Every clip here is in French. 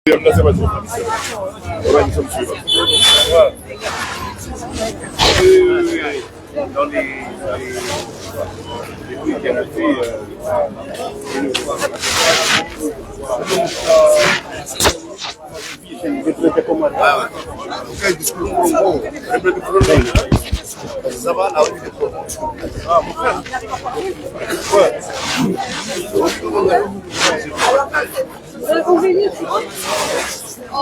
Dans les pays qui ont fait ça va là où il est. Ah, mon frère.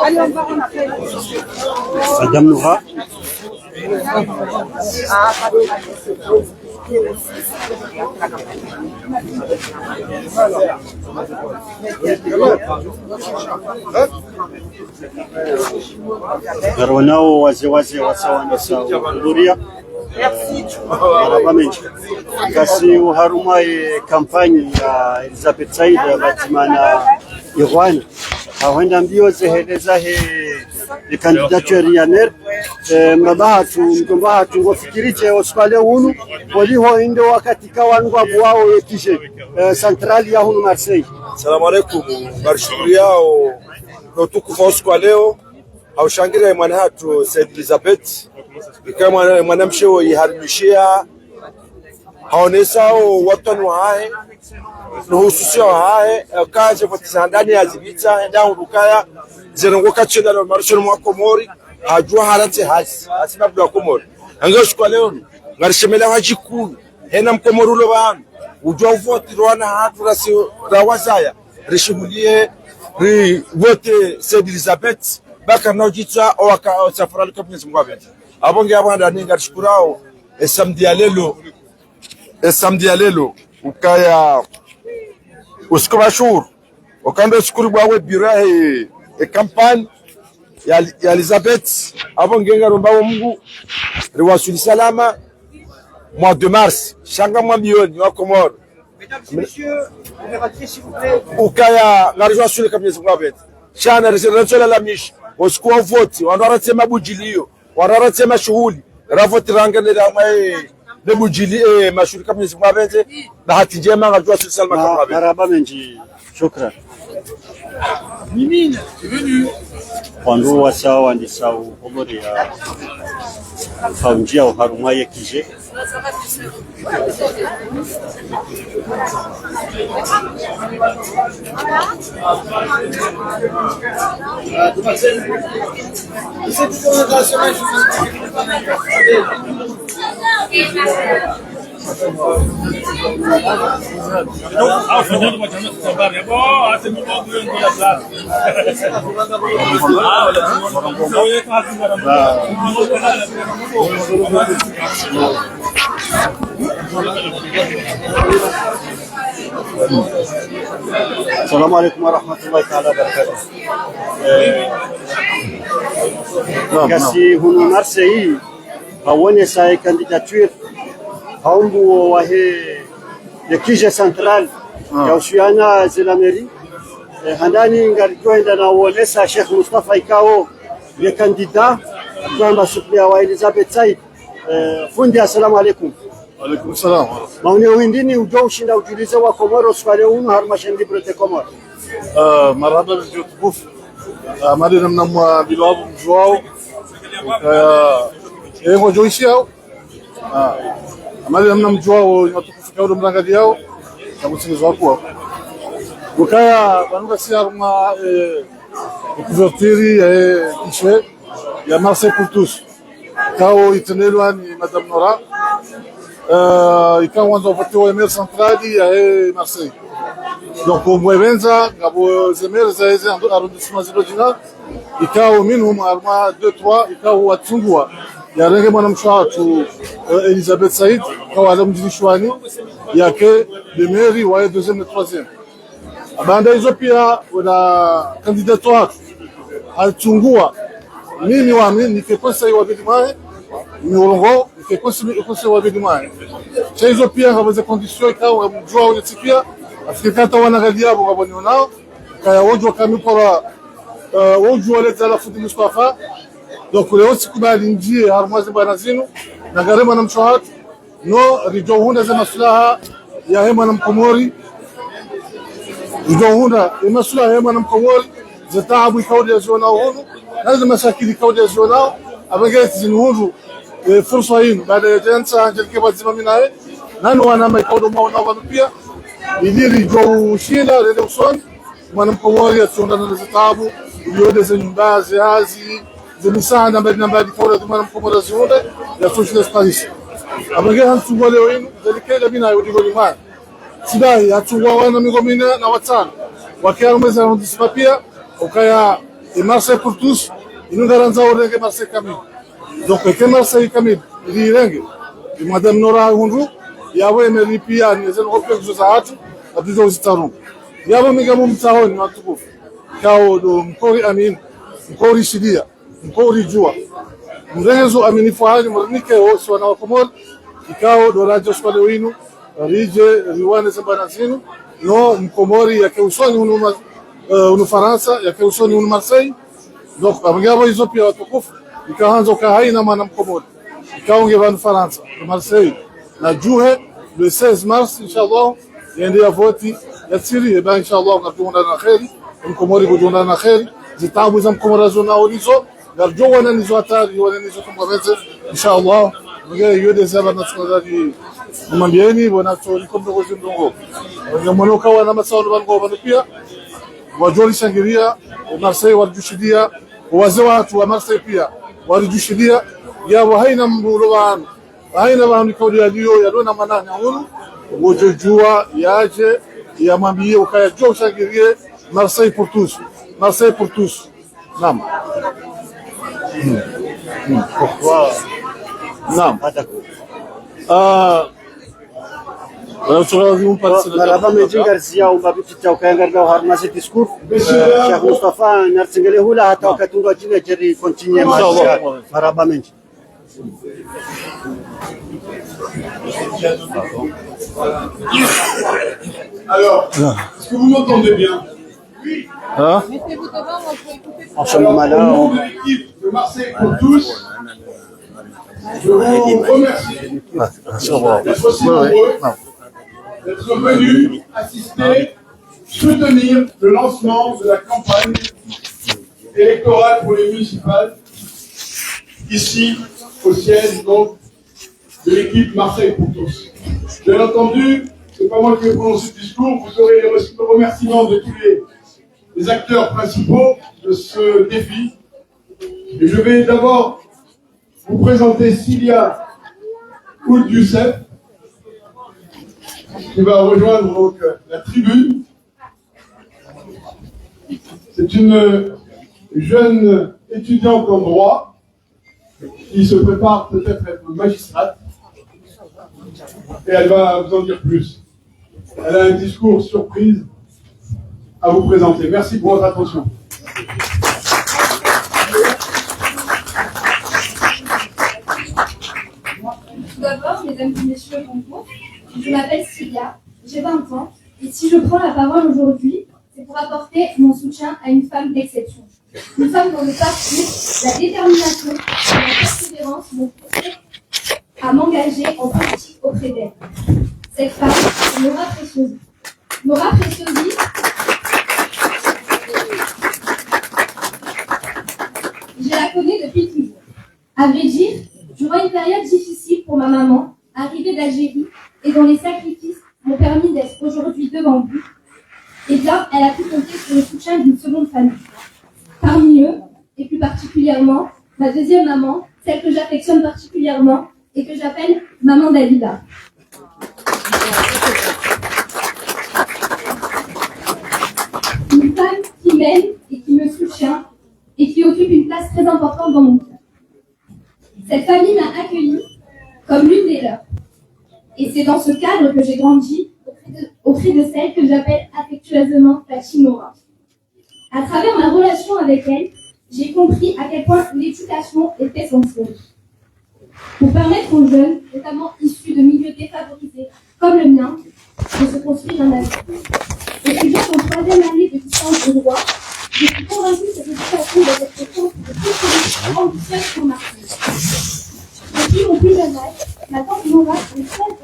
Allez, on va en après. Madame Noura. Garonao wazee wasawanisa kuhudhuria marabamenji kasi uharuma kampani ya Elizabeth Said ya batimana Irwana hawenda mbio zeheleza candidature ya ner mgomba hatu ngofikirije ospale hunu waliho indo wakati kawangu wao yekije centrali ya hunu Marseille. Salamu alaykum barshukuriao notukufa usiku leo aushangira mwana hatu Said Elizabeth kama mwanamshe yiharimishia haonesao watu wae nuhususio hae kaje fatizandani azibita ndao rukaya zengo kachenda na marshono mwa Komori hajua halate hasina bwa Komori angash kwa leo ngarishemela hajikuru hena mkomorulo bana ujua vote rwana hatu rasi rawazaya rishimulie ri vote Said Elizabeth baka nojitsa owaka safari kapnezi mwabe abonge abanda ningashikurao samedi ya lelo ukaya usikubashuru ukanda shukuru bwawe birahe campagne ya Elizabeth abonge ngaromba Mungu riwasuli salama mois de mars shanga milioni wa Komoro. Mesdames et messieurs, vous vérifiez s'il vous plaît. Ukaya ngarijwa shule kabisa mwabe shana rezola la mish osikuwa vote wanaratsema bujilio wanaratsema shughuli ravoti rangelera mai nebujili mashuri kabisa mwabenze bahati njema ngajua salama kama marabamenji shukran Mimine, c'est venu. Wandu wasawa ndisa uhomori ya faunjia uharuma yekije السلام عليكم ورحمة الله تعالى وبركاته. كسي هنا مارسيل هون ساي كانديداتور هامبو وهي يكيجة سنترال يوشيانا زلاميري هنداني نقرجوا عندنا ونسا شيخ مصطفى يكاو لكانديدا كان بسوبيا وإليزابيث سايد فندي السلام عليكم. عليكم السلام. maoni wengine ujoshi na ujulize wa Komoro swale unu harmashendi brete Komoro marhaba بالجوتبوف مالنا من بلاد جواو ايغو جويشياو مالنا من جواو يتوقف كاولو مراغا دياو كابوسين زواكو وكايا بانغا سيارما كوفرتيري كيشوي يا مارسي pour tous كاو يتنيلوان مدام نورا ikawa wanzo votiwa emir centrali ya Marseille. Donc au Mouevenza, gabo zemer zaeze arrondissement zilojina, ikawa minhum arma 2-3 ikawa watungwa ya renge mwanamshatu Elizabeth Said kawa alamjini shwani yake de mairie wa deuxième et troisième. Abanda hizo pia wana candidature altungwa mimi wa mimi nikekosa hiyo bidimai Miolongo ikekosa wabidimani. Hizo pia hawaze condition ikawa mjua unatipia Afrika tawanagalia abo gaboni nao kaya wojwa kamipora wojwa leta la fudi Mustafa donc leo sikubali njie harmazi bana zinu na garema na mshahat no rijo hunda za maslaha ya hema na mkomori rijo hunda maslaha ya hema na mkomori zitaabu ikawaliazionao hunu na mashakili ikawaliazionao abangeti zinhundu fursa hii baada ya jansa anjelike bazima minae nani wanama ikawdo maona wanupia idiri jo shila rede usoni mwana mkomori atundana na zitaabu yode za nyumba ziazi zimisana mbali fora mwana mkomori ziunde ya social space abangeti hantu leo hii delikeda bina yodi golimani sidai atungwa wana migomina na watano wakiwa meza ndisipapia ukaya Marseille pour tous inu garanza orenge Marseille kamil donc que Marseille kamil direnge madame Nora Hundu yawe emeripia nezel opek zuzaatu atizo zitaru yawe migamu mtahoni watukufu kao do mkori amin mkori shidia mkori jua mrezo aminifu hali mrnike wosi wana wakomol ikao do radio swale winu rije riwane zambana zinu no mkomori yake usoni unu Faransa yake usoni unu Marseille donc abangabo hizo pia watukufu ikaanza kahaina maana mkomori ikaonge van Faransa Marseille na Juhe le 16 mars inshallah yende ya voti ya Syrie eba inshallah ngatuona na kheri mkomori kujona na kheri zitabu za mkomori zona olizo garjo wana nizo hatari wana nizo tumbaweze inshallah ngere yode zaba na tsodari mwambieni bona tori kombe ko zindongo ngamano kawa na masaulu bango banupia wajoli shangiria Marseille warjushidia wazee watu wa Marseille pia warjushidia yabo haina mburuwan haina bani kauli yaliyo yalona manana huru wojojua yaje yamwambie ukaya jo shangirie Marseille pour tous naam naam مرحبا ميجين غارسيا وبابتي تاو كان غير هارنا سي ديسكور شيخ مصطفى نرسنجلي هولا حتى كتونغا جيري كونتينيي مارشا مرحبا ميجين Alors, est-ce que vous m'entendez bien? Oui. Mettez-vous devant, moi je vais écouter. En ce moment-là, Au nom de l'équipe de Marseille pour tous, je vous remercie d'être aussi nombreux, d'être venus assister, soutenir le lancement de la campagne électorale pour les municipales, ici, au siège donc, de l'équipe Marseille pour tous. Bien entendu, c'est pas moi qui vais prononcer le discours, vous aurez les remerciements de tous les acteurs principaux de ce défi. Et je vais d'abord vous présenter Cilia Ould Youssef, qui va rejoindre donc la tribune. C'est une jeune étudiante en droit qui se prépare peut-être à être magistrate. Et elle va vous en dire plus. Elle a un discours surprise à vous présenter. Merci pour votre attention. Tout d'abord, mesdames et messieurs, bonjour. Je m'appelle Cilia, j'ai 20 ans, et si je prends la parole aujourd'hui, c'est pour apporter mon soutien à une femme d'exception. Une femme dont le parcours, la détermination et la persévérance m'ont poussé à m'engager en politique auprès d'elle. Cette femme, c'est Nora Preciosi. Nora Preciosi, je la connais depuis toujours. À vrai dire, durant une période difficile pour ma maman, arrivée d'Algérie, et dont les sacrifices m'ont permis d'être aujourd'hui devant vous, eh bien, elle a pu compter sur le soutien d'une seconde famille. Parmi eux, et plus particulièrement, ma deuxième maman, celle que j'affectionne particulièrement, et que j'appelle Maman Dalila. Une femme qui m'aime et qui me soutient, et qui occupe une place très importante dans mon cœur. Cette famille m'a accueillie comme l'une des leurs. Et c'est dans ce cadre que j'ai grandi auprès de celle que j'appelle affectueusement la Chimora. À travers ma relation avec elle, j'ai compris à quel point l'éducation est essentielle. Pour permettre aux jeunes, notamment issus de milieux défavorisés, comme le mien, de se construire un avenir. Étudiant en 3e année de licence de droit, je suis convaincue que cette éducation doit être source de toute solution ambitieuse pour Marseille. Depuis mon plus jeune âge, ma tante Nora est celle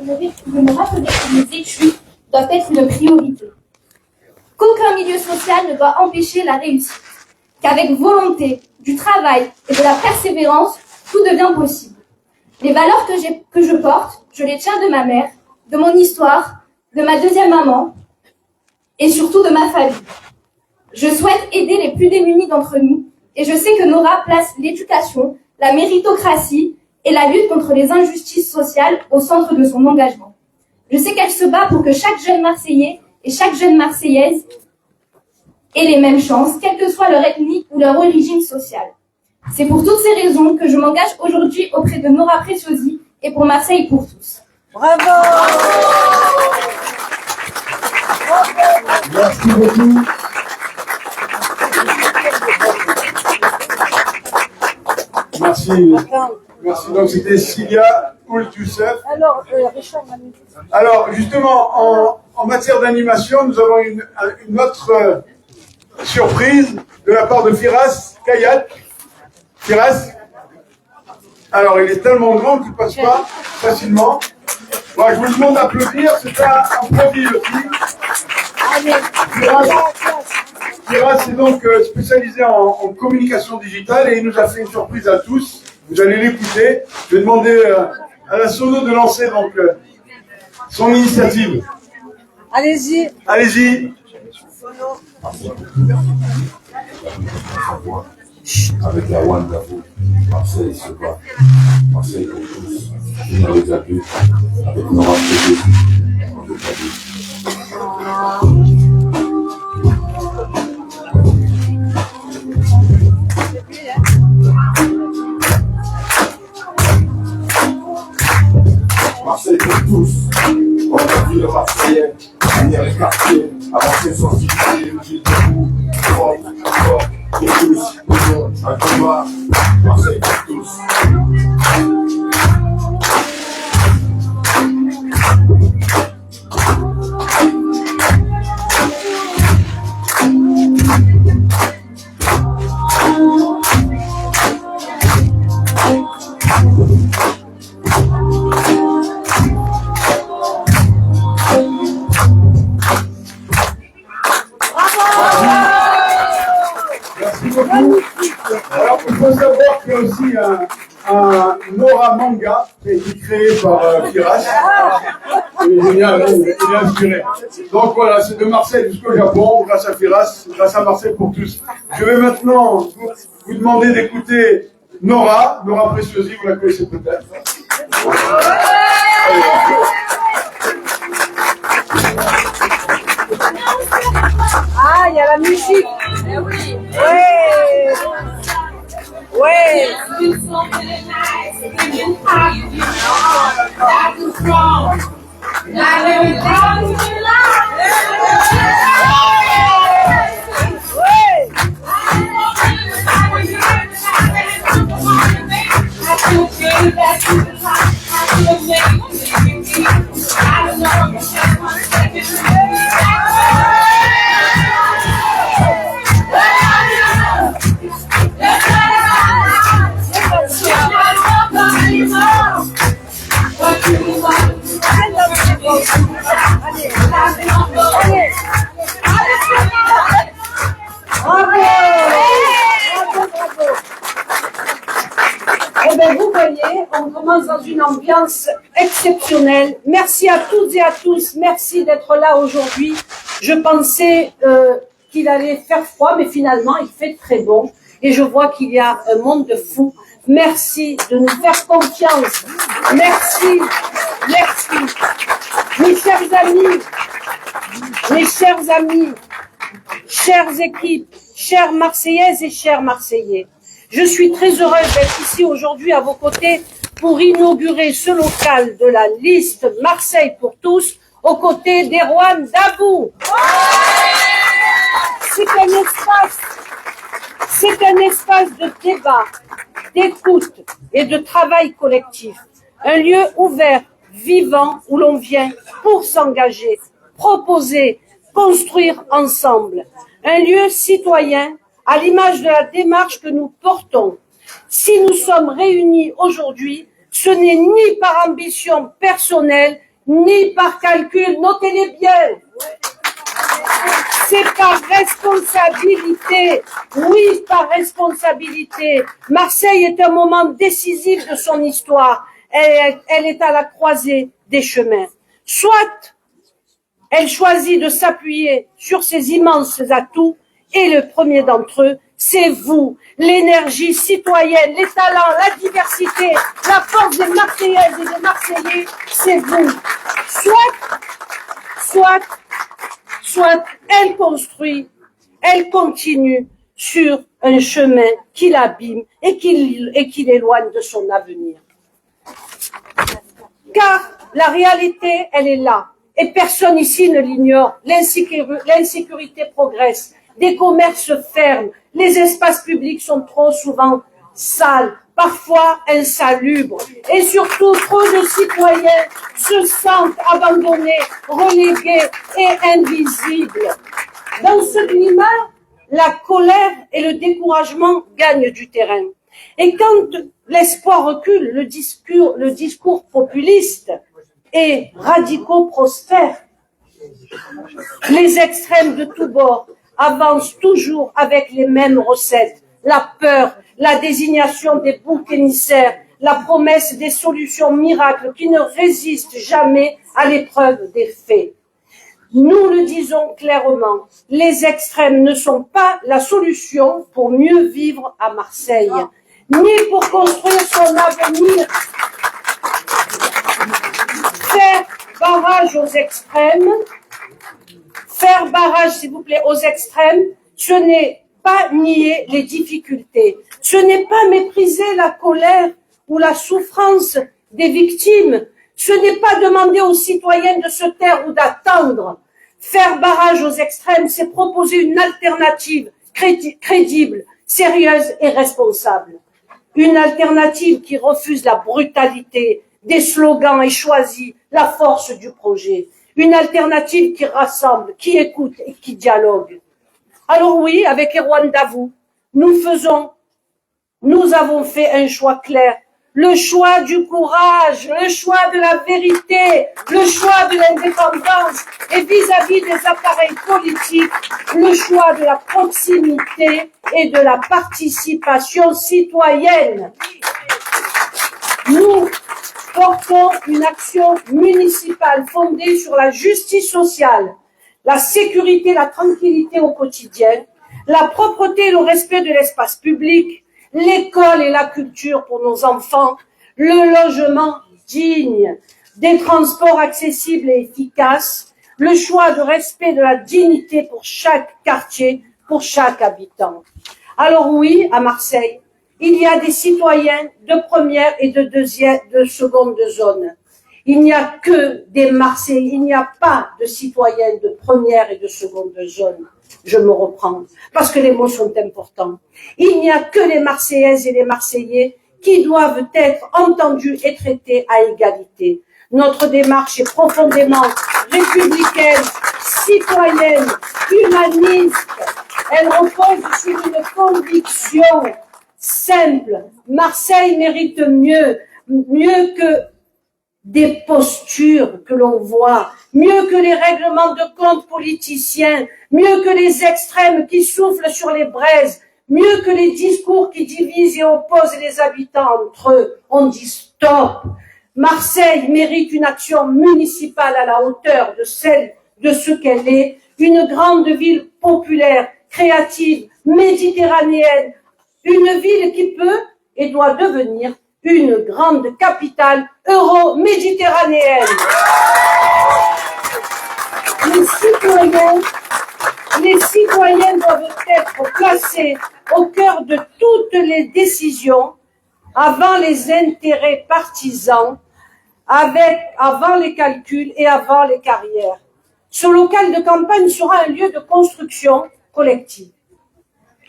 de me rappeler que mes études doivent être une priorité. Qu'aucun milieu social ne doit empêcher la réussite. qu'avec volonté, du travail et de la persévérance, tout devient possible. Les valeurs que je porte, je les tiens de ma mère, de mon histoire, de ma deuxième maman et surtout de ma famille. Je souhaite aider les plus démunis d'entre nous et je sais que Nora place l'éducation, la méritocratie et la lutte contre les injustices sociales au centre de son engagement. Je sais qu'elle se bat pour que chaque jeune Marseillais et chaque jeune Marseillaise aient les mêmes chances, quelle que soit leur ethnie ou leur origine sociale. C'est pour toutes ces raisons que je m'engage aujourd'hui auprès de Nora Preciosi et pour Marseille pour tous. Bravo. Merci beaucoup. Merci. Merci. Donc c'était Cilia Ould-Youssef. Alors, Richard m'a mis. Alors justement, en matière d'animation, nous avons une autre surprise de la part de Firas Kayat. Firas. Alors il est tellement grand qu'il ne passe pas facilement. Bon, je vous demande d'applaudir, c'est un profil aussi. Firas est donc spécialisé en communication digitale et il nous a fait une surprise à tous. Vous allez l'écouter. Je vais demander à la sono de lancer donc son initiative. Allez-y. Allez-y. Avec la Wonderful, Marseille se bat. Marseille pour tous. Une avec la pluie. Avec Nora Preciosi. Marseille pour tous. On a vu le Marseillais. Venir les quartiers. Avancer sans citer. Utile debout. Fort, fort. Pour tous, un combat, Marseille pour tous. Alors, il faut savoir qu'il y a aussi un Nora Manga qui a été créé par Firas. Il est génial, il est inspiré. Donc voilà, c'est de Marseille jusqu'au Japon, grâce à Firas, grâce à Marseille pour tous. Je vais maintenant vous demander d'écouter Nora Preciosi, vous la connaissez peut-être. Ah, il y a la musique. Oui. Ouais. Ouais. Eh bien, vous voyez, on commence dans une ambiance exceptionnelle. Merci à toutes et à tous. Merci d'être là aujourd'hui. Je pensais qu'il allait faire froid, mais finalement, il fait très bon. Et je vois qu'il y a un monde de fous. Merci de nous faire confiance. Merci. Merci. Mes chers amis, chères équipes, chères Marseillaises et chers Marseillais, je suis très heureuse d'être ici aujourd'hui à vos côtés pour inaugurer ce local de la liste Marseille pour tous aux côtés d'Erwan Davout. C'est un espace de débat, d'écoute et de travail collectif. Un lieu ouvert, vivant, où l'on vient pour s'engager, proposer, construire ensemble. Un lieu citoyen, à l'image de la démarche que nous portons. Si nous sommes réunis aujourd'hui, ce n'est ni par ambition personnelle, ni par calcul, notez-les bien. C'est par responsabilité, oui, par responsabilité. Marseille est un moment décisif de son histoire. Elle est à la croisée des chemins. Soit elle choisit de s'appuyer sur ses immenses atouts, et le premier d'entre eux, c'est vous, l'énergie citoyenne, les talents, la diversité, la force des Marseillaises et des Marseillais, c'est vous. Soit elle construit, elle continue sur un chemin qui l'abîme et qui l'éloigne de son avenir. Car la réalité, elle est là. Et personne ici ne l'ignore. L'insécurité progresse. Des commerces ferment. Les espaces publics sont trop souvent sales, parfois insalubres. Et surtout, trop de citoyens se sentent abandonnés, relégués et invisibles. Dans ce climat, la colère et le découragement gagnent du terrain. Et quand l'espoir recule, le discours populiste et radicaux prospèrent. Les extrêmes de tous bords avancent toujours avec les mêmes recettes. La peur, la désignation des boucs émissaires, la promesse des solutions miracles qui ne résistent jamais à l'épreuve des faits. Nous le disons clairement, les extrêmes ne sont pas la solution pour mieux vivre à Marseille, ni pour construire son avenir. Faire barrage aux extrêmes, faire barrage, s'il vous plaît, aux extrêmes, ce n'est pas nier les difficultés, ce n'est pas mépriser la colère ou la souffrance des victimes, ce n'est pas demander aux citoyens de se taire ou d'attendre. Faire barrage aux extrêmes, c'est proposer une alternative crédible, sérieuse et responsable. Une alternative qui refuse la brutalité des slogans et choisit la force du projet. Une alternative qui rassemble, qui écoute et qui dialogue. Alors oui, avec Erwan Davout, nous avons fait un choix clair. Le choix du courage, le choix de la vérité, le choix de l'indépendance et vis-à-vis des appareils politiques, le choix de la proximité et de la participation citoyenne. Nous portons une action municipale fondée sur la justice sociale, la sécurité, la tranquillité au quotidien, la propreté et le respect de l'espace public, l'école et la culture pour nos enfants, le logement digne, des transports accessibles et efficaces, le choix de respect de la dignité pour chaque quartier, pour chaque habitant. Alors oui, à Marseille, il y a des citoyens de première et de seconde zone. Il n'y a que des Marseillais, il n'y a pas de citoyens de première et de seconde zone. Je me reprends, parce que les mots sont importants. Il n'y a que les Marseillaises et les Marseillais qui doivent être entendus et traités à égalité. Notre démarche est profondément républicaine, citoyenne, humaniste. Elle repose sur une conviction simple. Marseille mérite mieux que des postures que l'on voit, mieux que les règlements de compte politiciens, mieux que les extrêmes qui soufflent sur les braises, mieux que les discours qui divisent et opposent les habitants entre eux. On dit stop. Marseille mérite une action municipale à la hauteur de ce qu'elle est, une grande ville populaire, créative, méditerranéenne, une ville qui peut et doit devenir une grande capitale euro-méditerranéenne. Les citoyens doivent être placés au cœur de toutes les décisions, avant les intérêts partisans, avant les calculs et avant les carrières. Ce local de campagne sera un lieu de construction collective.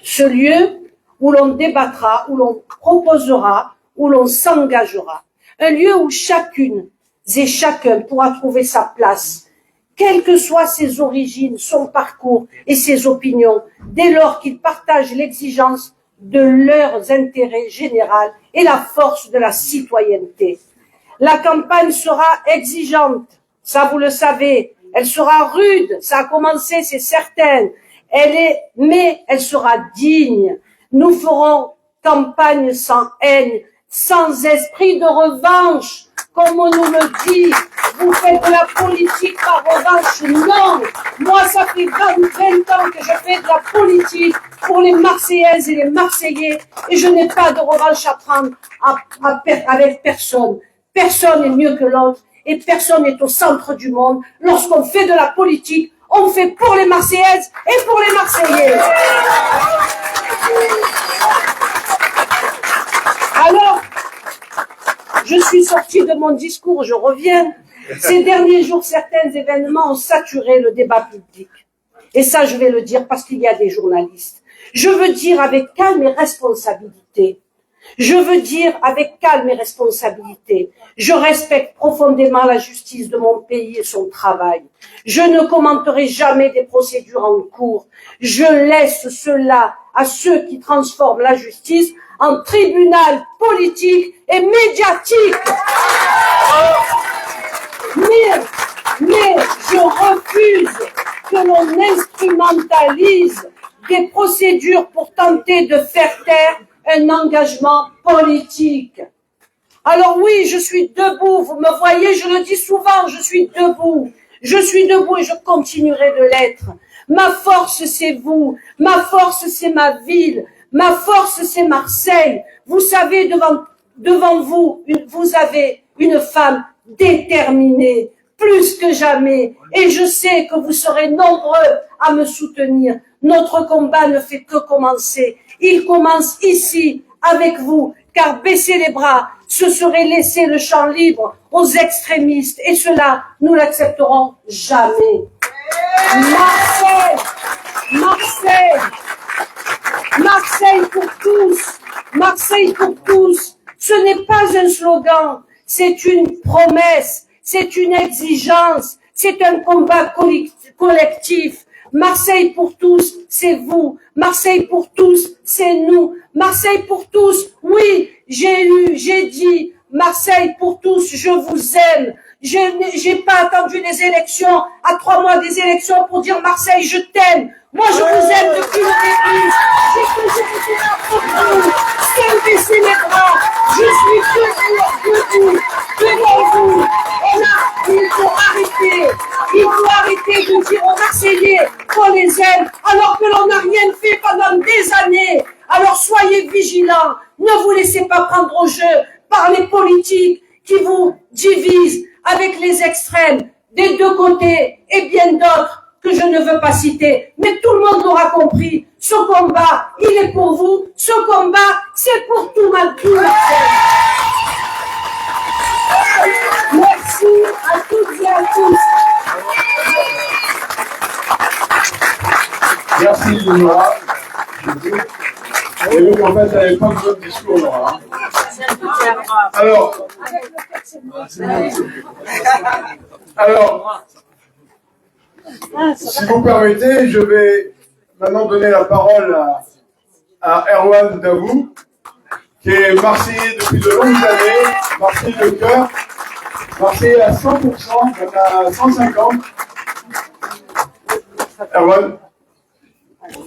Ce lieu où l'on débattra, où l'on proposera, où l'on s'engagera. Un lieu où chacune et chacun pourra trouver sa place, quelles que soient ses origines, son parcours et ses opinions, dès lors qu'ils partagent l'exigence de leurs intérêts généraux et la force de la citoyenneté. La campagne sera exigeante, ça vous le savez, Elle sera rude, ça a commencé, c'est certain. Mais elle sera digne. Nous ferons campagne sans haine, sans esprit de revanche. Comme on nous le dit, vous faites de la politique par revanche. Non, moi ça fait 20 ans que je fais de la politique pour les Marseillaises et les Marseillais et je n'ai pas de revanche à prendre avec personne. Personne n'est mieux que l'autre et personne n'est au centre du monde. Lorsqu'on fait de la politique, on fait pour les Marseillaises et pour les Marseillais. Alors, je suis sortie de mon discours, je reviens. Ces derniers jours, certains événements ont saturé le débat public. Et ça, je vais le dire parce qu'il y a des journalistes. Je veux dire avec calme et responsabilité. Je veux dire avec calme et responsabilité. Je respecte profondément la justice de mon pays et son travail. Je ne commenterai jamais des procédures en cours. Je laisse cela à ceux qui transforment la justice en tribunal politique et médiatique. Mais je refuse que l'on instrumentalise des procédures pour tenter de faire taire un engagement politique. Alors oui, je suis debout, vous me voyez, je le dis souvent, je suis debout. Je suis debout et je continuerai de l'être. Ma force, c'est vous. Ma force, c'est ma ville. Ma force, c'est Marseille. Vous savez, devant vous, vous avez une femme déterminée, plus que jamais. Et je sais que vous serez nombreux à me soutenir. Notre combat ne fait que commencer. Il commence ici, avec vous, car baisser les bras, ce serait laisser le champ libre aux extrémistes. Et cela, nous l'accepterons jamais. Marseille pour tous, Marseille pour tous. Ce n'est pas un slogan, c'est une promesse, c'est une exigence, c'est un combat collectif. Marseille pour tous, c'est vous. Marseille pour tous, c'est nous. Marseille pour tous, oui, j'ai dit, Marseille pour tous, je vous aime. J'ai pas attendu les élections, à 3 mois des élections pour dire Marseille, je t'aime. Moi, je vous aime depuis le début. J'ai toujours été là pour vous. Sans baisser les bras. Je suis debout, devant vous. Il faut arrêter de dire aux Marseillais qu'on les aime, alors que l'on n'a rien fait pendant des années. Alors soyez vigilants. Ne vous laissez pas prendre au jeu par les politiques qui vous divisent avec les extrêmes des deux côtés et bien d'autres que je ne veux pas citer. Mais tout le monde l'aura compris. Ce combat, il est pour vous. Ce combat, c'est pour tout Marseille. Merci à toutes et à tous. Merci, Nora. Et donc, en fait, elle n'avait pas besoin de discours, Nora. Alors, si vous permettez, je vais maintenant donner la parole à Erwan Davou, qui est Marseillais depuis de longues années, Marseillais de cœur, Marseillais à 100%, donc à 150. Erwan.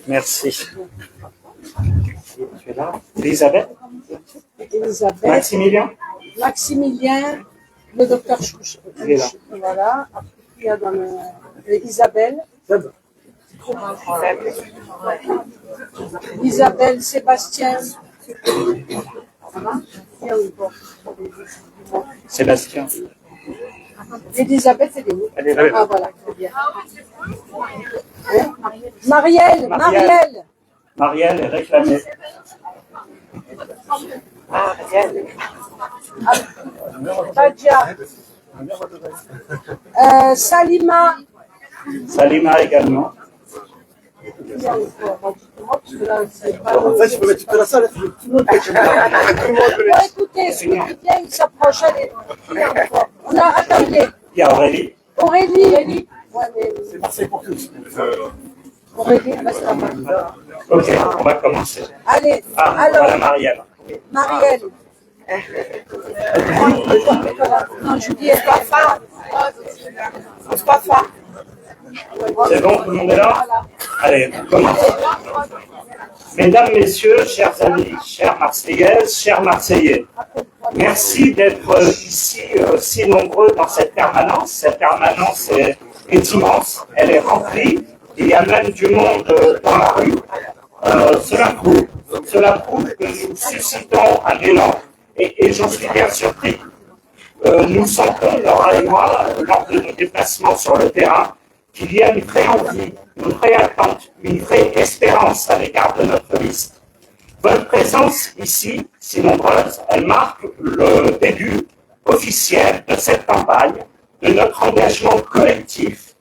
Merci. Tu es là? Elisabeth? Maximilien, le docteur Chouch. Voilà. Après, il y a Isabelle. Isabelle, Sébastien. Sébastien. Elisabeth, elle est où? Elle est là. Ah voilà, très bien. Marielle. Marielle est réclamée. Badia. Salima. Salima également. En fait, je peux mettre toute la salle. Écoutez, ce qui vient, il s'approche. On a attendez. Il y a Aurélie. Aurélie. C'est Marseille pour tous. Aurélie, reste là-bas. Ok, on va commencer. Allez, alors. Voilà Marielle. Marielle. Non, je dis, est pas fin. C'est pas fin. C'est bon, tout le monde est là? Allez, on commence. Mesdames, Messieurs, chers amis, chères Marseillaises, chers Marseillais, merci d'être ici si nombreux dans cette permanence. Cette permanence est immense, elle est remplie, il y a même du monde dans la rue. Cela prouve que nous suscitons un élan, et j'en suis bien surpris. Nous sentons, Laura et moi, lors de nos déplacements sur le terrain, qu'il y a une vraie envie, une vraie attente, une vraie espérance à l'égard de notre liste. Votre présence ici, si nombreuse, elle marque le début officiel de cette campagne, de notre engagement collectif,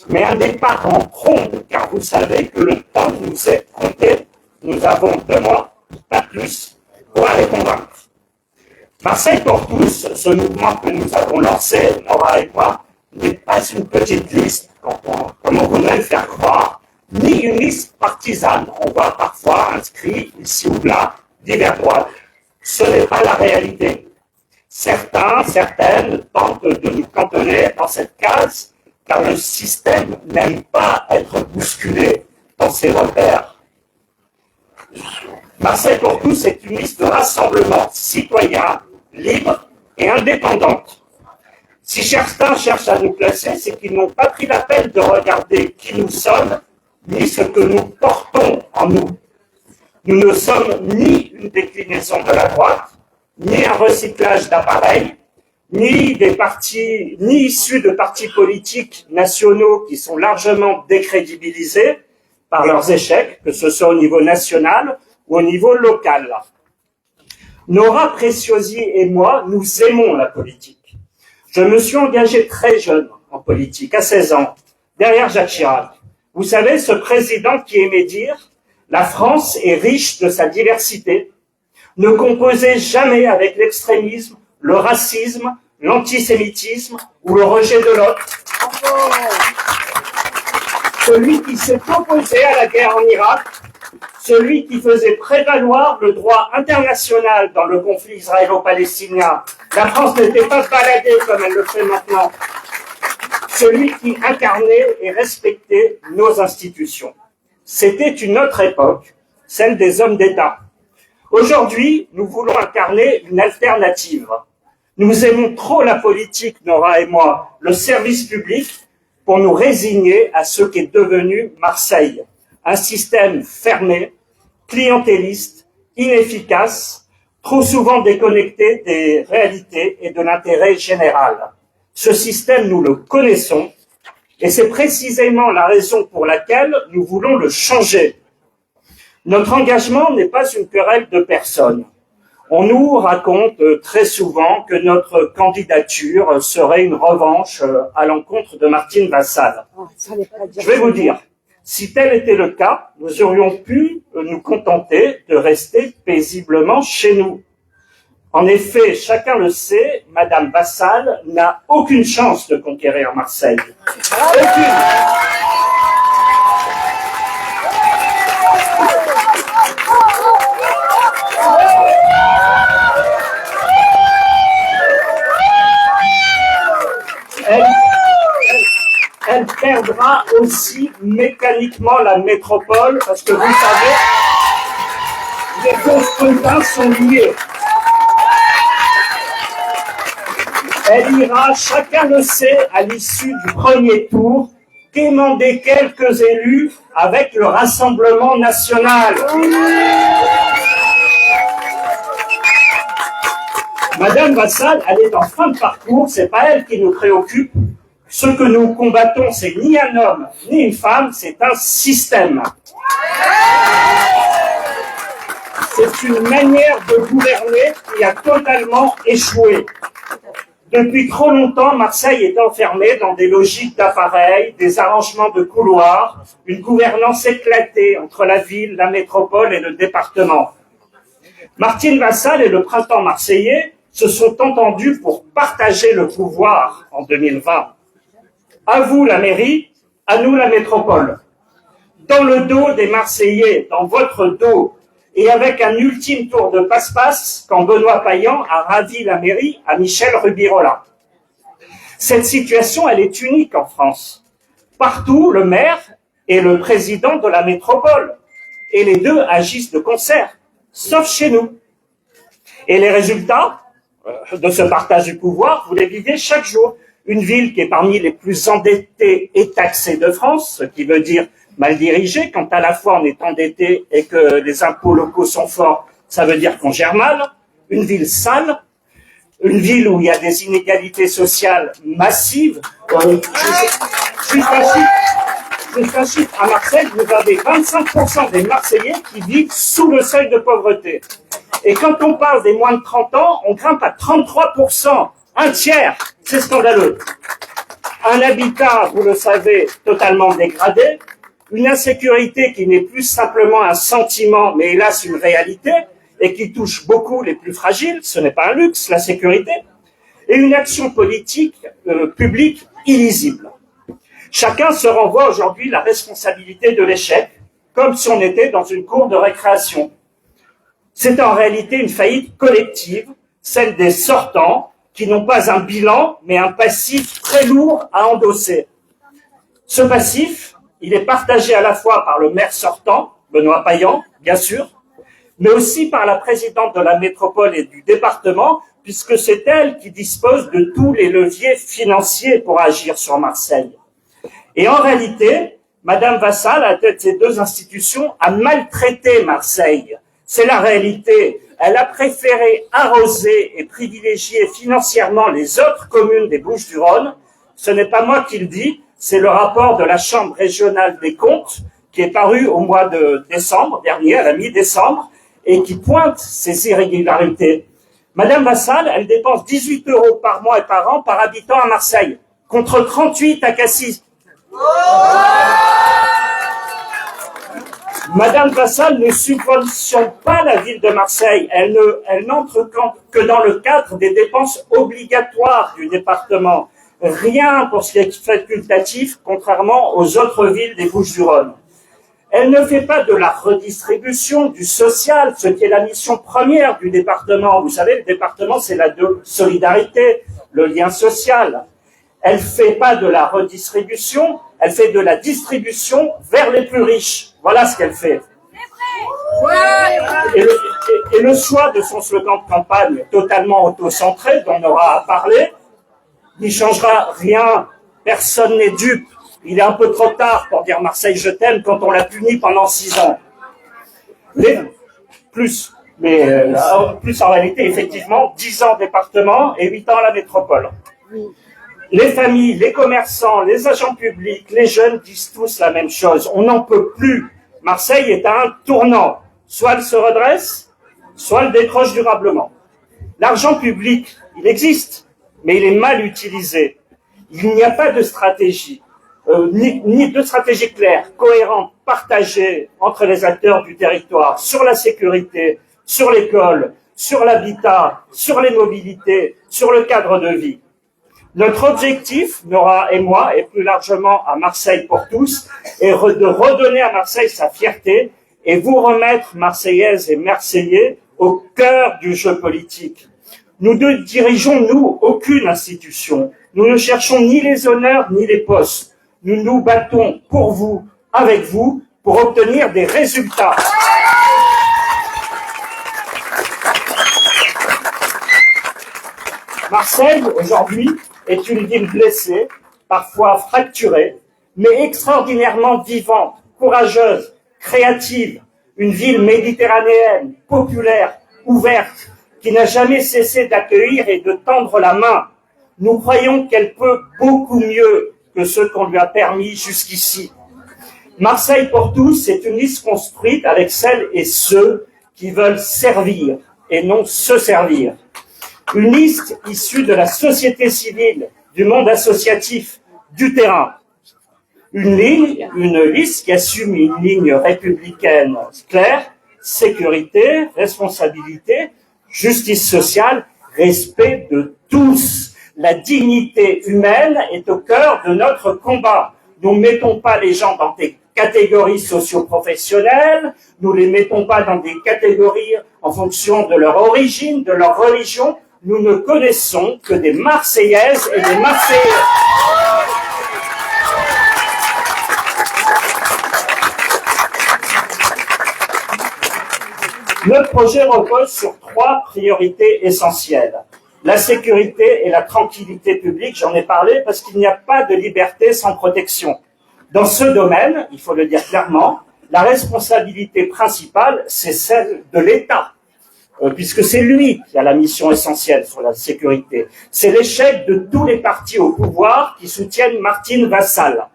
mais un départ en trombe, car vous savez que le temps nous est compté. Nous avons 2 mois, pas plus, pour aller convaincre. Marseille pour tous, ce mouvement que nous avons lancé, Nora et moi, n'est pas une petite liste, comme on voudrait le faire croire, ni une liste partisane. On voit parfois inscrit ici ou là divers droits. Ce n'est pas la réalité. Certains, certaines tentent de nous cantonner dans cette case, car le système n'aime pas être bousculé dans ses repères. Marseille pour tous est une liste de rassemblement citoyen, libre et indépendante. Si certains cherchent à nous placer, c'est qu'ils n'ont pas pris la peine de regarder qui nous sommes, ni ce que nous portons en nous. Nous ne sommes ni une déclinaison de la droite, ni un recyclage d'appareils, ni issus de partis politiques nationaux qui sont largement décrédibilisés par leurs échecs, que ce soit au niveau national ou au niveau local. Nora Preciosi et moi, nous aimons la politique. Je me suis engagé très jeune en politique, à 16 ans, derrière Jacques Chirac. Vous savez, ce président qui aimait dire « La France est riche de sa diversité », ne composait jamais avec l'extrémisme, le racisme, l'antisémitisme ou le rejet de l'autre. Celui qui s'est opposé à la guerre en Irak, celui qui faisait prévaloir le droit international dans le conflit israélo-palestinien. La France n'était pas baladée comme elle le fait maintenant. Celui qui incarnait et respectait nos institutions. C'était une autre époque, celle des hommes d'État. Aujourd'hui, nous voulons incarner une alternative. Nous aimons trop la politique, Nora et moi, le service public, pour nous résigner à ce qu'est devenu Marseille. Un système fermé, clientéliste, inefficace, trop souvent déconnecté des réalités et de l'intérêt général. Ce système, nous le connaissons, et c'est précisément la raison pour laquelle nous voulons le changer. Notre engagement n'est pas une querelle de personnes. On nous raconte très souvent que notre candidature serait une revanche à l'encontre de Martine Vassal. Je vais vous dire, si tel était le cas, nous aurions pu nous contenter de rester paisiblement chez nous. En effet, chacun le sait, Madame Vassal n'a aucune chance de conquérir Marseille. Aucune. Elle perdra aussi mécaniquement la métropole, parce que vous savez, les deux scrutins sont liés. Elle ira, chacun le sait, à l'issue du premier tour, quémander quelques élus avec le Rassemblement national. Madame Vassal, elle est en fin de parcours, c'est pas elle qui nous préoccupe. Ce que nous combattons, c'est ni un homme, ni une femme, c'est un système. C'est une manière de gouverner qui a totalement échoué. Depuis trop longtemps, Marseille est enfermée dans des logiques d'appareil, des arrangements de couloirs, une gouvernance éclatée entre la ville, la métropole et le département. Martine Vassal et le Printemps marseillais se sont entendus pour partager le pouvoir en 2020. À vous la mairie, à nous la métropole. Dans le dos des Marseillais, dans votre dos, et avec un ultime tour de passe-passe quand Benoît Payan a ravi la mairie à Michel Rubirola. Cette situation, elle est unique en France. Partout, le maire est le président de la métropole, et les deux agissent de concert, sauf chez nous. Et les résultats de ce partage du pouvoir, vous les vivez chaque jour. Une ville qui est parmi les plus endettées et taxées de France, ce qui veut dire mal dirigée, quand à la fois on est endetté et que les impôts locaux sont forts, ça veut dire qu'on gère mal. Une ville sale, une ville où il y a des inégalités sociales massives. Juste un chiffre, à Marseille, vous avez 25% des Marseillais qui vivent sous le seuil de pauvreté. Et quand on parle des moins de 30 ans, on grimpe à 33%, un tiers, c'est scandaleux. Un habitat, vous le savez, totalement dégradé, une insécurité qui n'est plus simplement un sentiment, mais hélas une réalité, et qui touche beaucoup les plus fragiles, ce n'est pas un luxe, la sécurité, et une action politique publique illisible. Chacun se renvoie aujourd'hui la responsabilité de l'échec, comme si on était dans une cour de récréation. C'est en réalité une faillite collective, celle des sortants, qui n'ont pas un bilan, mais un passif très lourd à endosser. Ce passif, il est partagé à la fois par le maire sortant, Benoît Payan, bien sûr, mais aussi par la présidente de la métropole et du département, puisque c'est elle qui dispose de tous les leviers financiers pour agir sur Marseille. Et en réalité, Madame Vassal, à la tête de ces deux institutions, a maltraité Marseille. C'est la réalité. Elle a préféré arroser et privilégier financièrement les autres communes des Bouches-du-Rhône. Ce n'est pas moi qui le dis, c'est le rapport de la Chambre régionale des comptes qui est paru au mois de décembre dernier, à la mi-décembre, et qui pointe ces irrégularités. Madame Vassal, elle dépense 18 € par mois et par an par habitant à Marseille, contre 38 à Cassis. Madame Vassal ne subventionne pas la ville de Marseille. Elle n'entre que dans le cadre des dépenses obligatoires du département. Rien pour ce qui est facultatif, contrairement aux autres villes des Bouches-du-Rhône. Elle ne fait pas de la redistribution, du social, ce qui est la mission première du département. Vous savez, le département, c'est la solidarité, le lien social. Elle fait pas de la redistribution, elle fait de la distribution vers les plus riches. Voilà ce qu'elle fait. Et le choix de son slogan de campagne totalement auto-centré, dont on aura à parler, n'y changera rien. Personne n'est dupe. Il est un peu trop tard pour dire Marseille je t'aime quand on l'a puni pendant 6 ans. Plus en réalité, effectivement, 10 ans département et 8 ans à la métropole. Les familles, les commerçants, les agents publics, les jeunes disent tous la même chose. On n'en peut plus. Marseille est à un tournant. Soit elle se redresse, soit elle décroche durablement. L'argent public, il existe, mais il est mal utilisé. Il n'y a pas de stratégie, ni de stratégie claire, cohérente, partagée entre les acteurs du territoire, sur la sécurité, sur l'école, sur l'habitat, sur les mobilités, sur le cadre de vie. Notre objectif, Nora et moi, et plus largement à Marseille pour tous, est de redonner à Marseille sa fierté et vous remettre, Marseillaises et Marseillais, au cœur du jeu politique. Nous ne dirigeons, nous, aucune institution. Nous ne cherchons ni les honneurs ni les postes. Nous nous battons pour vous, avec vous, pour obtenir des résultats. Marseille, aujourd'hui, est une ville blessée, parfois fracturée, mais extraordinairement vivante, courageuse, créative, une ville méditerranéenne, populaire, ouverte, qui n'a jamais cessé d'accueillir et de tendre la main. Nous croyons qu'elle peut beaucoup mieux que ce qu'on lui a permis jusqu'ici. Marseille pour tous, c'est une liste construite avec celles et ceux qui veulent servir et non se servir. Une liste issue de la société civile, du monde associatif, du terrain. Une liste qui assume une ligne républicaine claire, sécurité, responsabilité, justice sociale, respect de tous. La dignité humaine est au cœur de notre combat. Nous ne mettons pas les gens dans des catégories socio-professionnelles, nous les mettons pas dans des catégories en fonction de leur origine, de leur religion, nous ne connaissons que des Marseillaises et des Marseillais. Notre projet repose sur 3 priorités essentielles. La sécurité et la tranquillité publique, j'en ai parlé parce qu'il n'y a pas de liberté sans protection. Dans ce domaine, il faut le dire clairement, la responsabilité principale, c'est celle de l'État, puisque c'est lui qui a la mission essentielle sur la sécurité. C'est l'échec de tous les partis au pouvoir qui soutiennent Martine Vassal.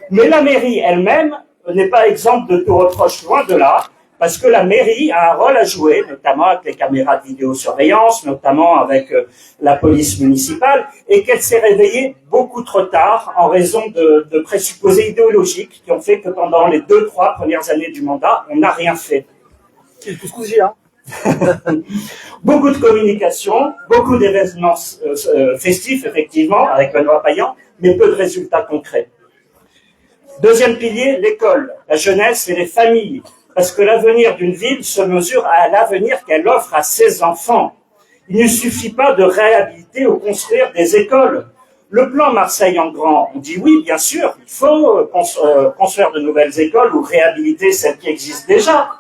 Mais la mairie elle-même n'est pas exempte de tout reproche, loin de là, parce que la mairie a un rôle à jouer, notamment avec les caméras de vidéosurveillance, notamment avec la police municipale, et qu'elle s'est réveillée beaucoup trop tard en raison de présupposés idéologiques qui ont fait que pendant les 2-3 premières années du mandat, on n'a rien fait. Beaucoup de communication, beaucoup d'événements festifs, effectivement, avec Benoît Payan, mais peu de résultats concrets. Deuxième pilier, l'école, la jeunesse et les familles. Parce que l'avenir d'une ville se mesure à l'avenir qu'elle offre à ses enfants. Il ne suffit pas de réhabiliter ou construire des écoles. Le plan Marseille en grand, on dit oui, bien sûr, il faut construire de nouvelles écoles ou réhabiliter celles qui existent déjà.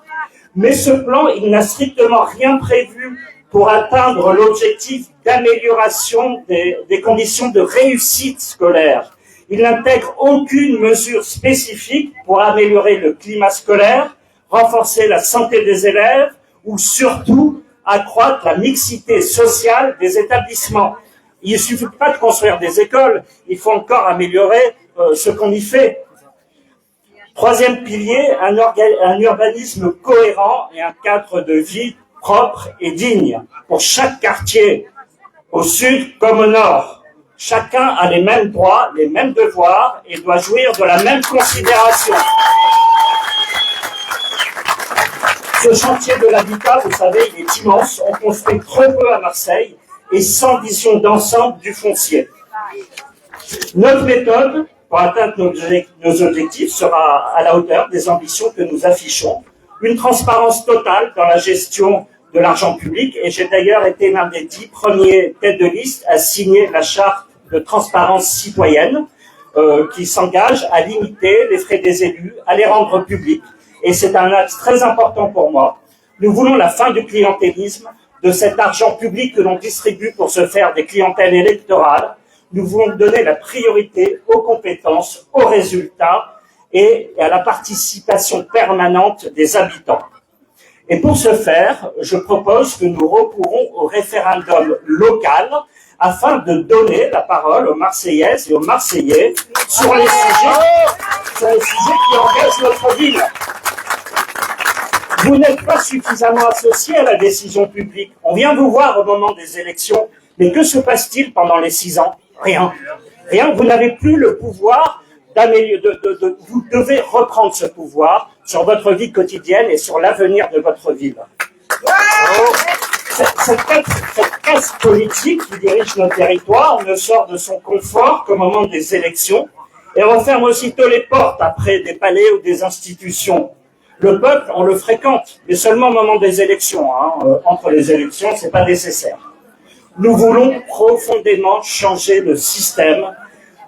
Mais ce plan, il n'a strictement rien prévu pour atteindre l'objectif d'amélioration des conditions de réussite scolaire. Il n'intègre aucune mesure spécifique pour améliorer le climat scolaire, renforcer la santé des élèves ou surtout accroître la mixité sociale des établissements. Il ne suffit pas de construire des écoles, il faut encore améliorer ce qu'on y fait. Troisième pilier, un urbanisme cohérent et un cadre de vie propre et digne pour chaque quartier, au sud comme au nord. Chacun a les mêmes droits, les mêmes devoirs et doit jouir de la même considération. Ce chantier de l'habitat, vous savez, il est immense. On construit trop peu à Marseille et sans vision d'ensemble du foncier. Notre méthode pour atteindre nos objectifs sera à la hauteur des ambitions que nous affichons. Une transparence totale dans la gestion de l'argent public et j'ai d'ailleurs été l'un des 10 premiers têtes de liste à signer la charte de transparence citoyenne qui s'engage à limiter les frais des élus, à les rendre publics. Et c'est un axe très important pour moi. Nous voulons la fin du clientélisme, de cet argent public que l'on distribue pour se faire des clientèles électorales. Nous voulons donner la priorité aux compétences, aux résultats et à la participation permanente des habitants. Et pour ce faire, je propose que nous recourons au référendum local afin de donner la parole aux Marseillaises et aux Marseillais sur les sujets qui engagent notre ville. Vous n'êtes pas suffisamment associés à la décision publique. On vient vous voir au moment des élections, mais que se passe-t-il pendant les 6 ans? Rien. Rien, vous n'avez plus le pouvoir vous devez reprendre ce pouvoir sur votre vie quotidienne et sur l'avenir de votre ville. Cette classe politique qui dirige nos territoires ne sort de son confort qu'au moment des élections et referme aussitôt les portes après des palais ou des institutions. Le peuple, on le fréquente, mais seulement au moment des élections. Entre les élections, c'est pas nécessaire. Nous voulons profondément changer le système,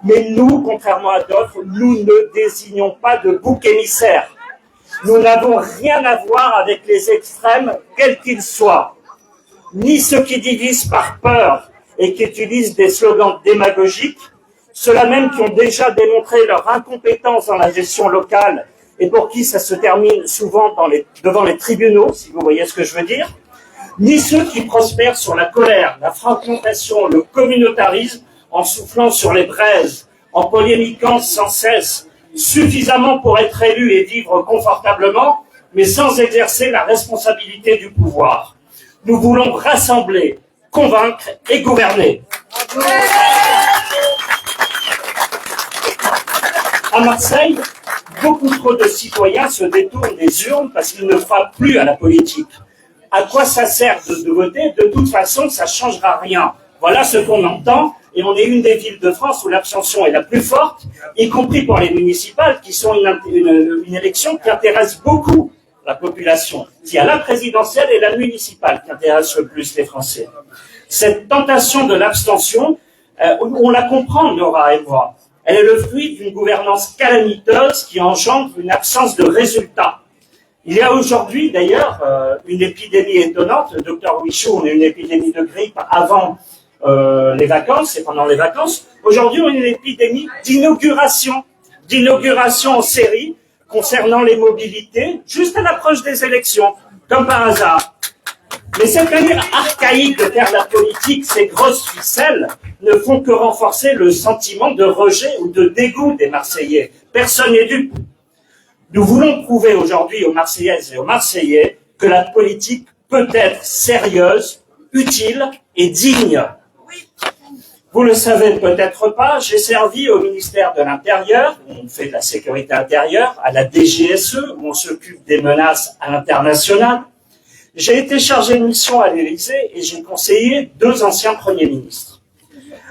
mais nous, contrairement à d'autres, nous ne désignons pas de bouc émissaire. Nous n'avons rien à voir avec les extrêmes, quels qu'ils soient. Ni ceux qui divisent par peur et qui utilisent des slogans démagogiques, ceux-là même qui ont déjà démontré leur incompétence dans la gestion locale et pour qui ça se termine souvent devant les tribunaux, si vous voyez ce que je veux dire, ni ceux qui prospèrent sur la colère, la fragmentation, le communautarisme, en soufflant sur les braises, en polémiquant sans cesse, suffisamment pour être élus et vivre confortablement, mais sans exercer la responsabilité du pouvoir. Nous voulons rassembler, convaincre et gouverner. À Marseille, beaucoup trop de citoyens se détournent des urnes parce qu'ils ne croient plus à la politique. À quoi ça sert de voter? De toute façon, ça ne changera rien. Voilà ce qu'on entend. Et et on est une des villes de France où l'abstention est la plus forte, y compris pour les municipales, qui sont une élection qui intéresse beaucoup la population. Il y a la présidentielle et la municipale qui intéressent le plus les Français. Cette tentation de l'abstention, on la comprend, Nora et moi. Elle est le fruit d'une gouvernance calamiteuse qui engendre une absence de résultats. Il y a aujourd'hui, d'ailleurs, une épidémie étonnante. Le docteur Wichou, on a une épidémie de grippe avant les vacances et pendant les vacances. Aujourd'hui, on a une épidémie d'inauguration en série concernant les mobilités, juste à l'approche des élections, comme par hasard. Mais cette manière archaïque de faire la politique, ces grosses ficelles, ne font que renforcer le sentiment de rejet ou de dégoût des Marseillais. Personne n'est dupe. Nous voulons prouver aujourd'hui aux Marseillaises et aux Marseillais que la politique peut être sérieuse, utile et digne. Vous le savez peut-être pas, j'ai servi au ministère de l'Intérieur, où on fait de la sécurité intérieure, à la DGSE, où on s'occupe des menaces à l'international. J'ai été chargé de mission à l'Élysée et j'ai conseillé 2 anciens premiers ministres.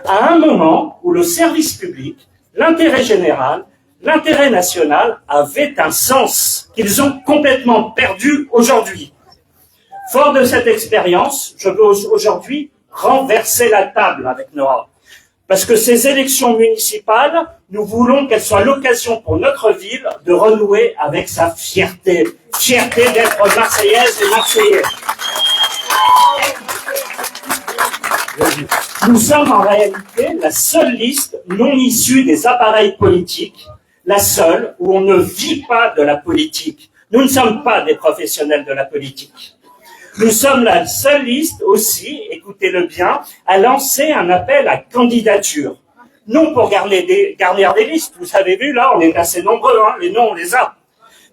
À un moment où le service public, l'intérêt général, l'intérêt national avaient un sens qu'ils ont complètement perdu aujourd'hui. Fort de cette expérience, je veux aujourd'hui renverser la table avec Nora. Parce que ces élections municipales, nous voulons qu'elles soient l'occasion pour notre ville de renouer avec sa fierté. Fierté d'être Marseillaise et Marseillais. Nous sommes en réalité la seule liste non issue des appareils politiques, la seule où on ne vit pas de la politique. Nous ne sommes pas des professionnels de la politique. Nous sommes la seule liste aussi, écoutez-le bien, à lancer un appel à candidature. Non pour garnir des listes, vous avez vu là, on est assez nombreux, hein, les noms on les a.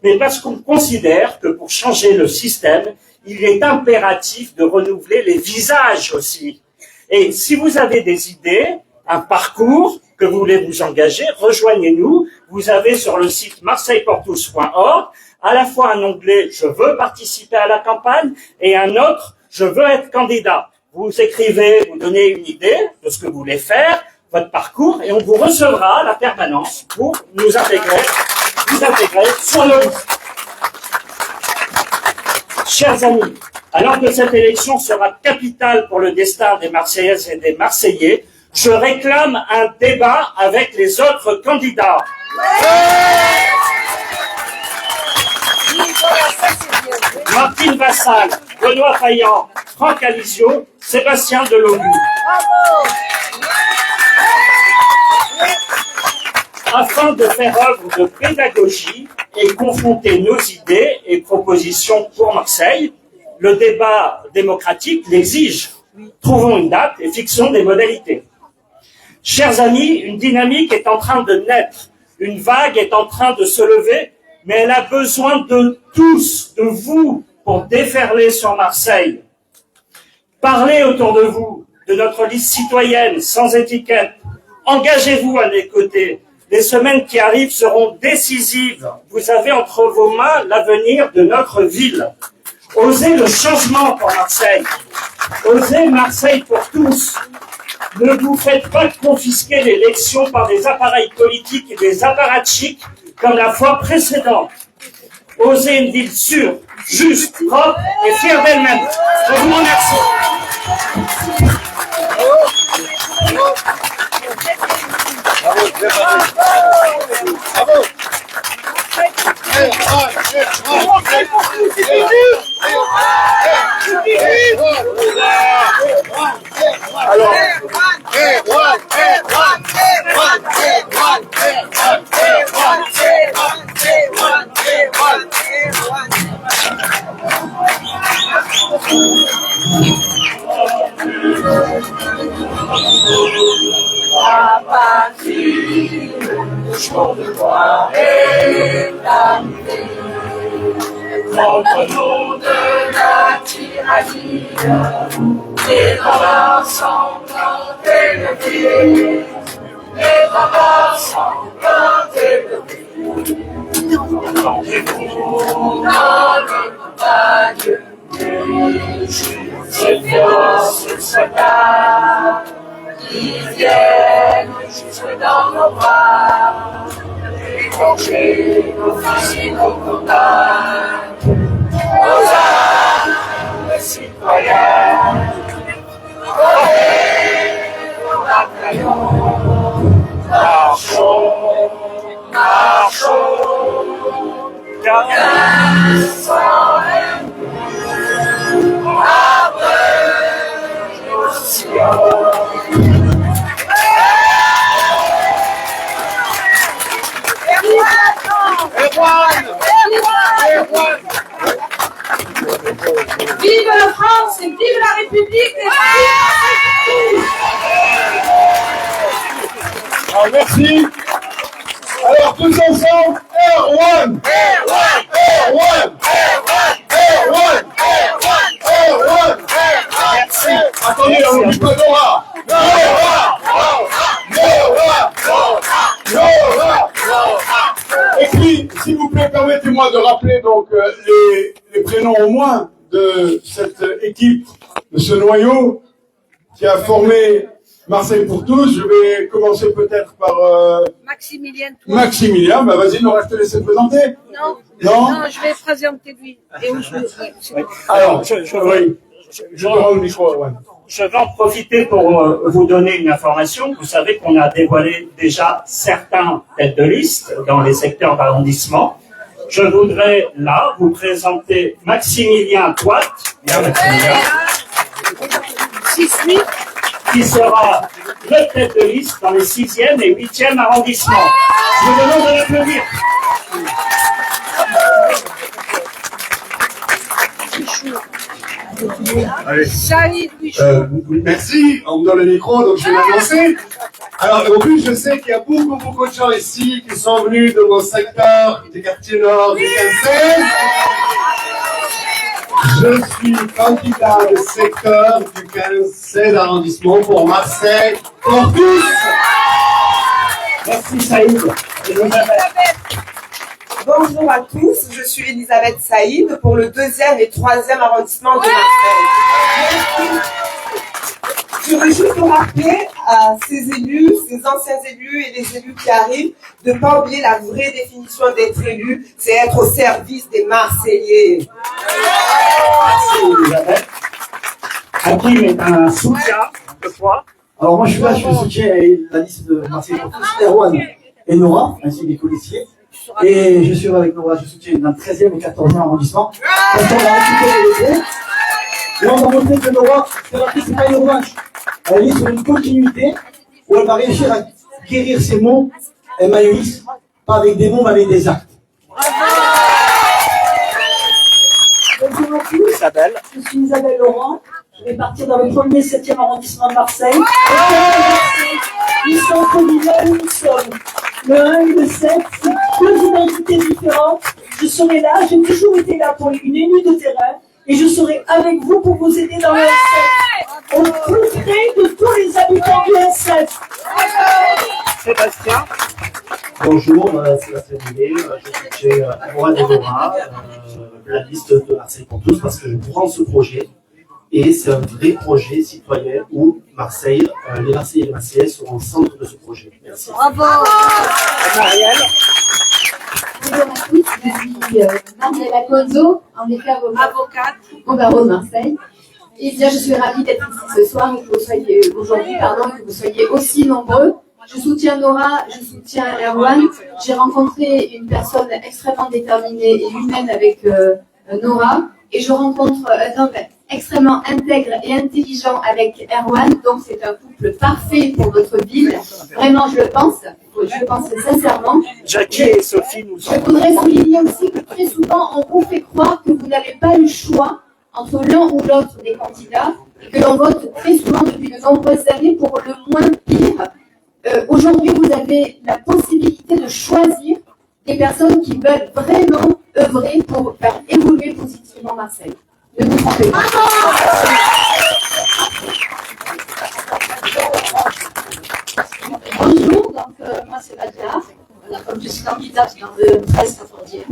Mais parce qu'on considère que pour changer le système, il est impératif de renouveler les visages aussi. Et si vous avez des idées, un parcours, que vous voulez vous engager, rejoignez-nous. Vous avez sur le site marseilleportous.org à la fois un onglet « Je veux participer à la campagne » et un autre « Je veux être candidat ». Vous écrivez, vous donnez une idée de ce que vous voulez faire, votre parcours, et on vous recevra à la permanence pour nous intégrer sur nos listes. Chers amis, alors que cette élection sera capitale pour le destin des Marseillaises et des Marseillais, je réclame un débat avec les autres candidats. Martine Vassal, Benoît Payan, Franck Alizio, Sébastien Delogu. Afin de faire œuvre de pédagogie et confronter nos idées et propositions pour Marseille, le débat démocratique l'exige. Trouvons une date et fixons des modalités. Chers amis, une dynamique est en train de naître, une vague est en train de se lever, mais elle a besoin de tous, de vous, pour déferler sur Marseille. Parlez autour de vous de notre liste citoyenne, sans étiquette. Engagez-vous à mes côtés. Les semaines qui arrivent seront décisives. Vous avez entre vos mains l'avenir de notre ville. Osez le changement pour Marseille. Osez Marseille pour tous. Ne vous faites pas confisquer l'élection par des appareils politiques et des apparatchiks comme la fois précédente. Osez une ville sûre, juste, propre et fière d'elle-même. Je vous remercie. À partir du jour de gloire est arrivé, contre nous de la tyrannie, les combats sanglants élevés, les combats sanglants élevés. Rendez-vous dans le campagne, ces féroces soldats. qui viennent jusque dans nos bras, écorcher nos fils et nos contacts, nos âmes de citoyens, nos bataillons, marchons, marchons, car sans haine, après nos sillons. Vive la France et vive la République et vive Alors, merci. Alors, tous ensemble, Erwan, merci. Attendez, on n'oublie pas Nora. Et puis, s'il vous plaît, permettez-moi de rappeler donc les prénoms au moins de cette équipe, de ce noyau qui a formé Marseille pour tous. Je vais commencer peut-être par Maximilien. Bah vas-y, Nora, je te laisse te présenter. Non, je vais présenter lui. Alors, je te rends le micro, Erwan. Je vais en profiter pour vous donner une information. Vous savez qu'on a dévoilé déjà certains têtes de liste dans les secteurs d'arrondissement. Je voudrais là vous présenter Maximilien Toit, qui sera le tête de liste dans les 6e et 8e arrondissements. Je vous demande de l'applaudir. Allez. Merci, on me donne le micro, donc je vais l'annoncer. Alors, en plus, je sais qu'il y a beaucoup de gens ici qui sont venus de vos secteurs, du quartier nord, du 15e. Je suis candidat de secteur du 15e arrondissement pour Marseille, pour tous. Merci Saïd. Bonjour à tous, je suis Elisabeth Saïd pour le 2e et 3e arrondissement de Marseille. Je veux juste rappeler à ces élus, ces anciens élus et les élus qui arrivent, de ne pas oublier la vraie définition d'être élu, c'est être au service des Marseillais. Merci Elisabeth. Hakim est un soutien de toi. Alors moi je suis là, je soutiens la liste de Marseille pour tous, Erwan et Nora, ainsi que les policiers. Et je suis avec Nora, je soutiens dans le 13e et 14e arrondissement. Parce qu'on a récupéré les points. Et on va montrer que Nora, c'est pas une revanche. Elle est sur une continuité où elle va réussir à guérir ses mots, Emmaüs, pas avec des mots, mais avec des actes. Bonjour à tous, Isabelle. Je suis Isabelle Laurent. Je vais partir dans le 1er 7e arrondissement de Marseille. Nous sommes solidaires, nous sommes. Le 1 et le 7, c'est deux identités différentes. Je serai là, j'ai toujours été là pour une élue de terrain. Et je serai avec vous pour vous aider dans le S7. Au plus près de tous les habitants du S7. Sébastien. Bonjour, Sébastien Millet, je soutiens Erwan et Nora, la liste de Marseille pour tous, parce que je prends ce projet. Et c'est un vrai projet citoyen où Marseille, les Marseillais et les Marseillaises seront au centre de ce projet. Merci. Bravo. Marielle. Bonjour à tous, je suis Mariella Conzo, en effet avocate au barreau de Marseille. Et bien, je suis ravie d'être ici ce soir et que vous soyez que vous soyez aussi nombreux. Je soutiens Nora, je soutiens Erwan. J'ai rencontré une personne extrêmement déterminée et humaine avec Nora, et je rencontre un homme extrêmement intègre et intelligent avec Erwan, donc c'est un couple parfait pour notre ville. Vraiment, je le pense sincèrement. Jackie et Sophie nous Je voudrais souligner aussi que très souvent, on vous fait croire que vous n'avez pas le choix entre l'un ou l'autre des candidats, et que l'on vote très souvent depuis de nombreuses années pour le moins pire. Aujourd'hui, vous avez la possibilité de choisir des personnes qui veulent vraiment œuvrer pour faire évoluer positivement Marseille. Ne vous trompez pas. Bonjour, donc moi c'est Nadia. Voilà, comme je suis candidate dans le 13-14e,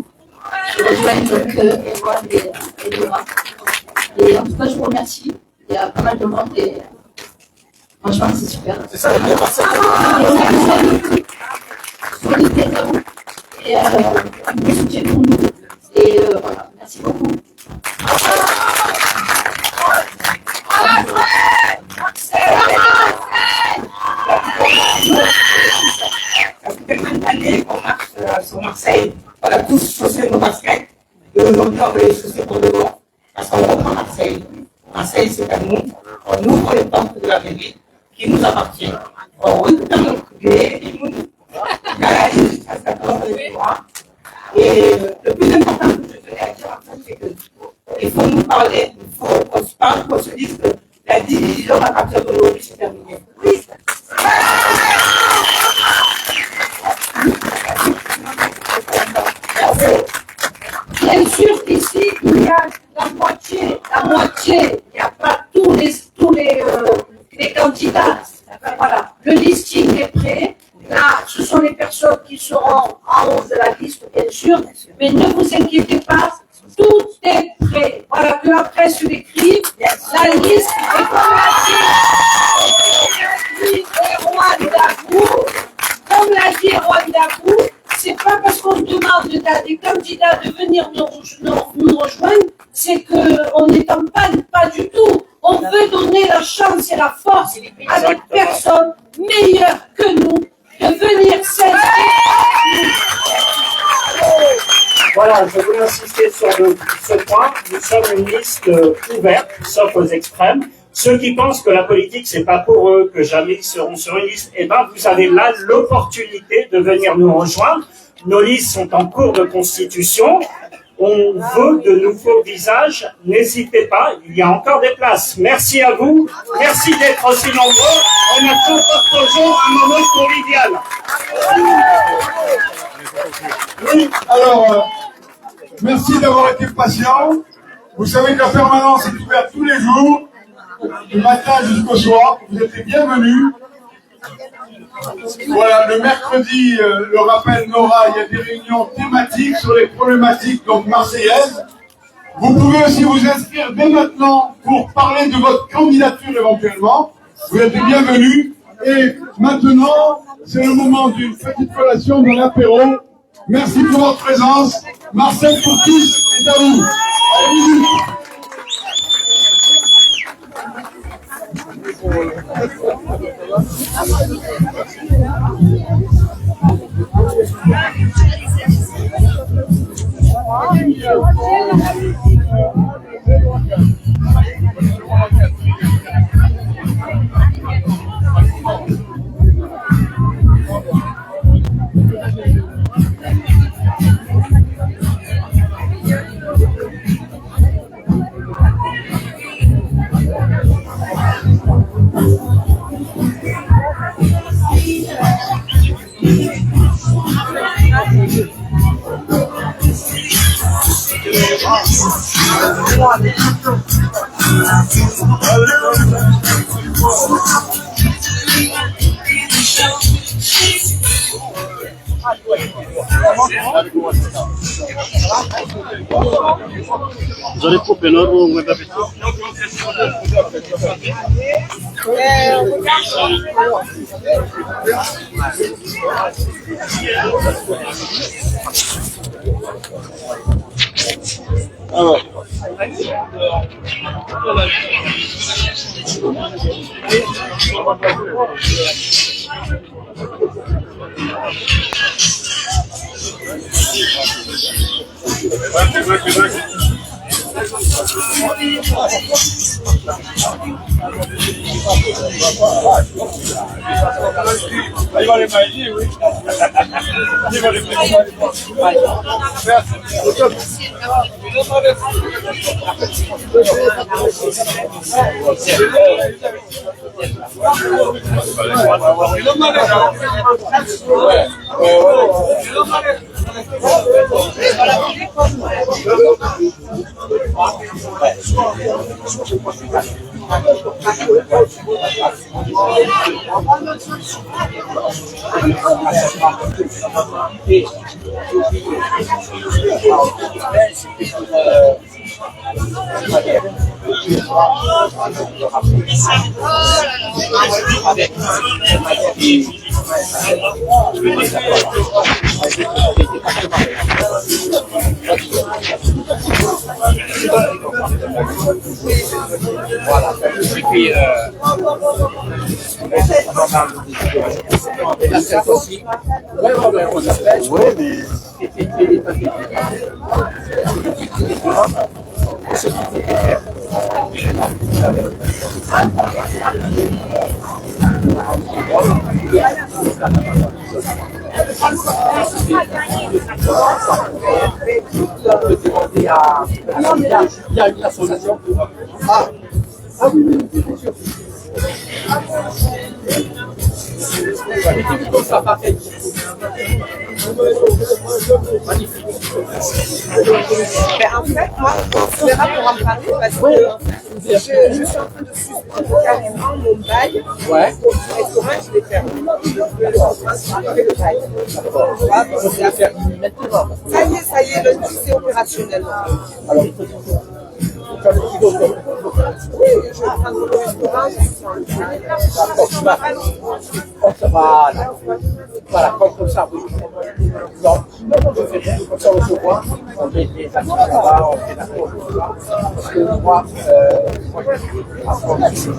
je rejoins donc Erwan et Nora. Et en tout cas, je vous remercie. Il y a pas mal de monde et Franchement, c'est super. C'est ça, il y a pas ça. Sur le terrain et du soutien pour nous. Et voilà, merci beaucoup. Année qu'on marche sur Marseille, on a tous chaussé nos baskets, et aujourd'hui on veut les chausser pour de bon, parce qu'on reprend Marseille. Marseille c'est à nous, on ouvre les portes de la ville qui nous appartient. On récupère notre clé, et nous gagne à 14 mois. Et le plus important que je tenais à dire en fait, c'est qu'il faut nous parler, il faut qu'on se parle, qu'on se dise que la division à partir d'aujourd'hui c'est terminé. Oui. Bien sûr qu'ici, il y a la moitié, il n'y a pas tous les candidats. Voilà, le listing est prêt. Là, ce sont les personnes qui seront en haut de la liste, bien sûr, mais ne vous inquiétez pas, tout est prêt. Voilà, que la presse l'écrive, la liste est comme l'a dit Erwan Dagou, c'est pas parce qu'on demande à des candidats de venir nous rejoindre, c'est qu'on est en panne, pas du tout. On veut donner la chance et la force à des personnes meilleures que nous de venir s'inscrire. Voilà, je voulais insister sur ce point. Nous sommes une liste ouverte, sauf aux extrêmes. Ceux qui pensent que la politique, c'est pas pour eux, que jamais ils seront sur une liste, eh ben, vous avez là l'opportunité de venir nous rejoindre. Nos listes sont en cours de constitution. On veut de nouveaux visages. N'hésitez pas, il y a encore des places. Merci à vous. Merci d'être aussi nombreux. On attend toujours un moment convivial. Oui, alors, merci d'avoir été patient. Vous savez que la permanence est ouverte tous les jours, du matin jusqu'au soir. Vous êtes les bienvenus. Voilà, le mercredi, le rappel Nora, il y a des réunions thématiques sur les problématiques donc marseillaises. Vous pouvez aussi vous inscrire dès maintenant pour parler de votre candidature éventuellement. Vous êtes les bienvenus. Et maintenant, c'est le moment d'une petite collation dans l'apéro. Merci pour votre présence. Marseille pour tous est à vous. Allez-y. J'aurais coupé le rond, Voilà. Et puis, et la scène aussi. Ouais, on s'appelle. Ouais, mais. Il y a une association. Ah oui, bien sûr. Comme ça, parfait. Magnifique. En fait, moi, on verra pour en parler parce que je suis en train de suspendre carrément mon bail. Ouais. Et comment je vais faire? Le bail. Ça y est, le tout c'est opérationnel. Alors, oui, je vais prendre le restaurant. Voilà, comme ça, oui. Non, je fais rien, comme ça on se voit, on met des actions là-bas, on fait la chose là, parce que moi, je suis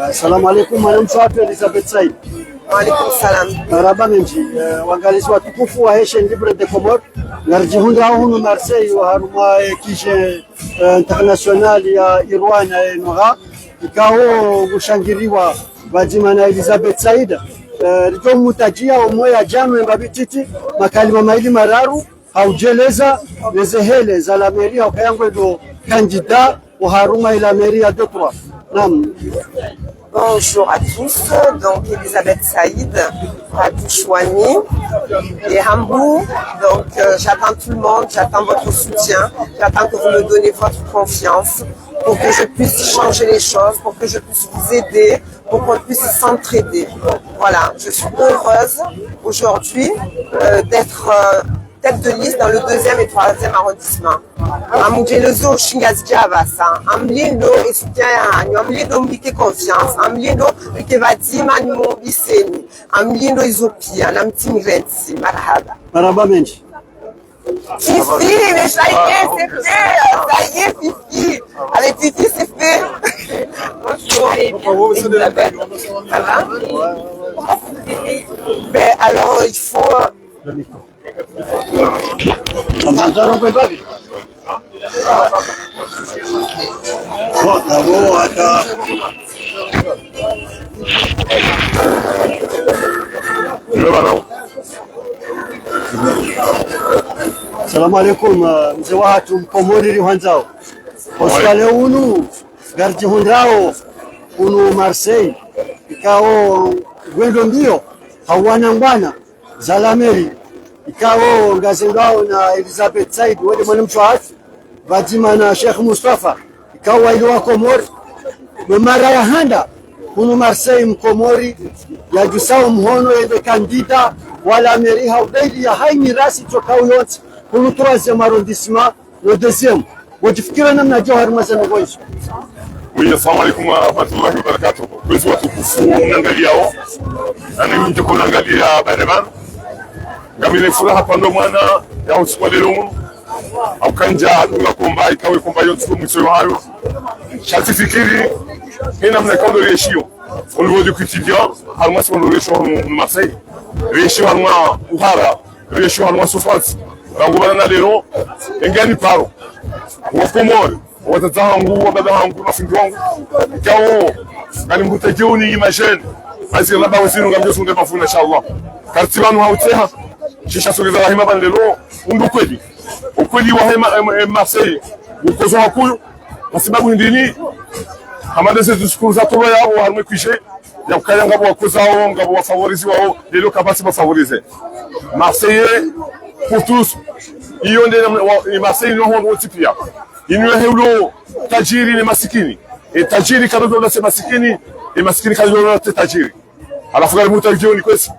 Assalamu alaikum, mwanamke watu Elizabeth Said. Waalaikum salam. Marhaba menji, waangalizi watukufu wa Haitian Libre de Comores, narjihunda hunu Marseille wa haruma kije international ya Irwana enoha, ikao gushangiriwa bajima na Elizabeth Said. Rijo mutajia omoya janu mbabititi makalima maili mararu haujeleza lezehele za la mairie ukayango do candidat wa haruma ila mairie de Troyes. Naam. Bonjour à tous, donc Elisabeth Saïd, Radou Chouani et Hambou. Donc j'attends tout le monde, j'attends votre soutien, j'attends que vous me donnez votre confiance pour que je puisse changer les choses, pour que je puisse vous aider, pour qu'on puisse s'entraider. Voilà, je suis heureuse aujourd'hui d'être tête de liste dans le 2e et 3e arrondissement. Amujelezo Shingazjavasa, Amlindo et soutien à Amlindo Mbike confiance, Amlindo Kevatima Nimo Biseni, Amlindo Izopia, Namtim Rensi, Marhaba. Marhaba menji. Fifi, mais ça y est, c'est fait, ça y est, Fifi. Allez, Fifi, c'est fait. Bonjour, Elisabeth. Ça va? Ben alors, il faut. Assalamu alaikum, mzee watu mkomori rihanzao. Hospitali unu garji hundrao unu Marseille ikao gwendo mbio hawana ngwana zalameri ikao ngazindao na Elizabeth Said wale mwanamke wa Vajima na Sheikh Mustafa ikao wale wa Komori mara ya handa unu Marseille mkomori ya jusao mhono ende kandida wala meri haudaili ya hai mirasi tokao yote unu 3e arrondissement le 2e wajifikira namna Jawhar Mazana Voice. Oui, assalamu alaikum wa rahmatullahi wa barakatuh. Kwezi watukufu mnangaliao na mimi kunaangalia barabara ngamile furaha pando mwana ya usikwale lomu au kanja tunakomba ikawe komba yote mwisho hayo chatifikiri hina mnakondo ratio au niveau du quotidien harma sur le ratio Marseille ratio harma uhara ratio harma souffrance ngubana na lero engani paro wa Komori wazazi wangu, baba wangu, mafundi wangu kao ngani mkutajuni imagine basi labda wazinu ngamjo sunde mafuna inshallah kartibanu hauteha shisha sogeza rahima bandelo undu kweli ukweli wa hema Marseille ukozo hakuyo kwa sababu ndini amade zetu shukuru za toba yao harumwe kwishe ya kukaya ngabo wakozao ngabo wafavorizi wao lelo kabasi bafavorize Marseille pour tous iyo ndio Marseille no hono tipia inwe heulo tajiri ni masikini tajiri kadogo na masikini masikini kadogo na tajiri alafu gari mutajioni kwesi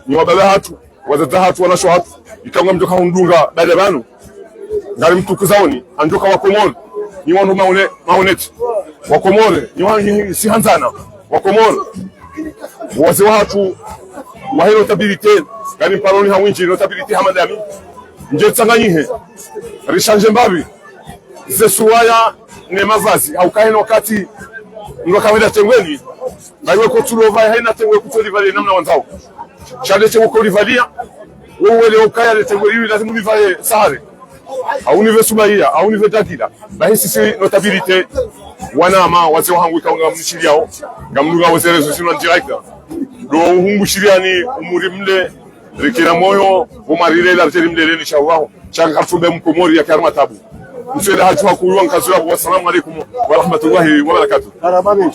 ni wababa hatu wazaza hatu wanasho hatu ikangwa mtoka hundunga baada banu ngari mtukuzaoni anjoka wakomoni ni wanu maoneti wakomore ni wanu sihanzana wakomore wazee watu wahero stabilite ngari mparoni hawinji notability hamadami nje tsanganyihe rishanje mbabi zesuwaya ne mavazi au kaino wakati ndo kawenda tengweni baiwe ko tulova haina tengwe kutolivalia namna wanzao chade che uko livalia wewe leo kaya le tengwe lazima ulivalie sare au nive sumaia au nive dakila bahisi si notabilité wanama wazee wangu kaunga mshiriao ngamnuga wazee sino direct do hungu shiriani umuri mle rikira moyo umarile la mle ni shawaho changa kartumbe mkomori ya karma tabu msweda hajua kuwa nkazura wa salamu alaykum wa rahmatullahi wa barakatuh karabami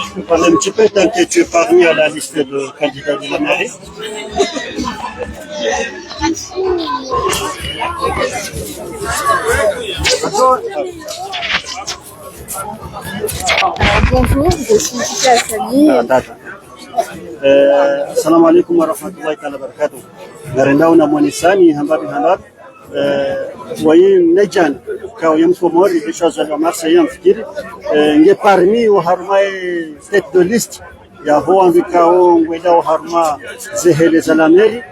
Je peux parler un petit peu tant que tu es parmi à la liste de candidats de la mairie. Bonjour, je suis Tika Assani. Assalamu alaikum wa rahmatullahi wa barakatuh. Narendao na mwanisani hambabi hambabi. Wayin nejan kao yamko mori bishaza la Marseille mfikiri nge parmi wa harma tête de liste ya ho anvikao ngwenda wa harma zehele za la mairie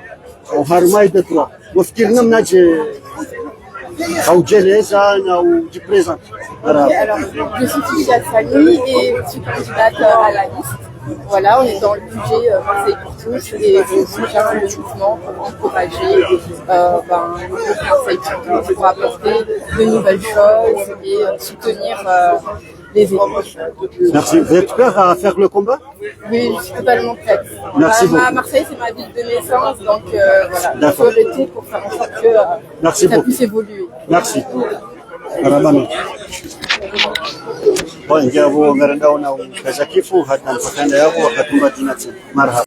wa harma de trois mfikiri namna je au jeleza na ou du présent. Alors je suis Tika Assani et je suis candidate à la liste. Voilà, on est dans le budget Marseille pour tous et je soutiens le mouvement pour encourager le groupe Marseille pour tous pour apporter de nouvelles choses et soutenir les élus. Merci. Vous êtes prêt à faire le combat? Oui, je suis totalement prête. Merci beaucoup. Marseille, c'est ma ville de naissance, donc voilà, il faut le tout pour faire en sorte que ça puisse évoluer. Merci. Karabami. Bon, ngia vo ngarandao na kazakifu hata mpakanda yavo wakatumba dinati marhaba.